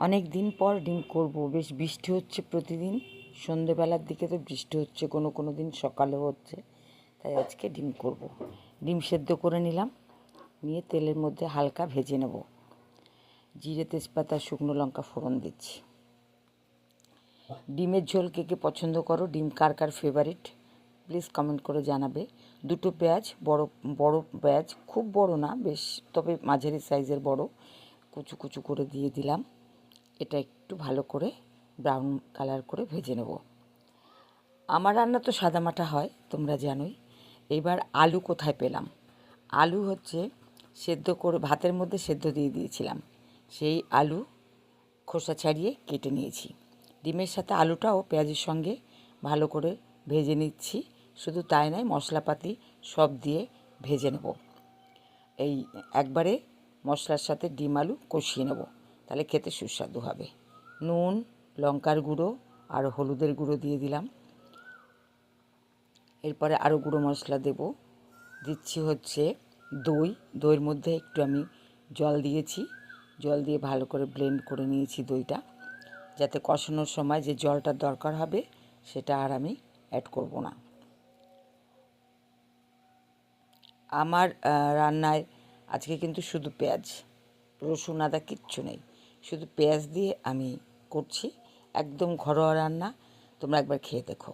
অনেক দিন পর ডিম করব। বেশ বৃষ্টি হচ্ছে প্রতিদিন, সন্ধেবেলার দিকে তো বৃষ্টি হচ্ছে, কোনো দিন সকালেও হচ্ছে, তাই আজকে ডিম করব। ডিম সেদ্ধ করে নিলাম, নিয়ে তেলের মধ্যে হালকা ভেজে নেব। জিরে, তেজপাতা, শুকনো লঙ্কা ফোড়ন দিচ্ছি। ডিমের ঝোল কে কে পছন্দ করো, ডিম কার কার ফেভারিট প্লিজ কমেন্ট করে জানাবে। দুটো পেঁয়াজ, বড় বড় পেঁয়াজ, খুব বড় না বেশ, তবে মাঝারি সাইজের বড়, কুচু কুচু করে দিয়ে দিলাম। এটা একটু ভালো করে ব্রাউন কালার করে ভেজে নেব। আমার রান্না তো সাদামাটা হয়, তোমরা জানোই। এবার আলু কোথায় পেলাম? আলু হচ্ছে সেদ্ধ করে ভাতের মধ্যে সেদ্ধ দিয়ে দিয়েছিলাম, সেই আলু খোসা ছাড়িয়ে কেটে নিয়েছি। ডিমের সাথে আলুটাও পেঁয়াজের সঙ্গে ভালো করে ভেজে নিচ্ছি। শুধু তাই নয়, মশলাপাতি সব দিয়ে ভেজে নেব। এই একবারে মশলার সাথে ডিম আলু কষিয়ে নেব, তাহলে খেতে সুস্বাদু হবে। নুন, লঙ্কার গুঁড়ো আর হলুদের গুঁড়ো দিয়ে দিলাম। এরপরে আরও গুঁড়ো মশলা দিচ্ছি হচ্ছে দইয়ের মধ্যে একটু আমি জল দিয়েছি। জল দিয়ে ভালো করে ব্লেন্ড করে নিয়েছি দইটা, যাতে কষানোর সময় যে জলটার দরকার হবে সেটা আর আমি অ্যাড করব না। আমার রান্নায় আজকে কিন্তু শুধু পেঁয়াজ, রসুন, আদা কিচ্ছু নেই, শুধু পেঁয়াজ দিয়ে আমি করছি। একদম ঘরোয়া রান্না, তোমরা একবার খেয়ে দেখো।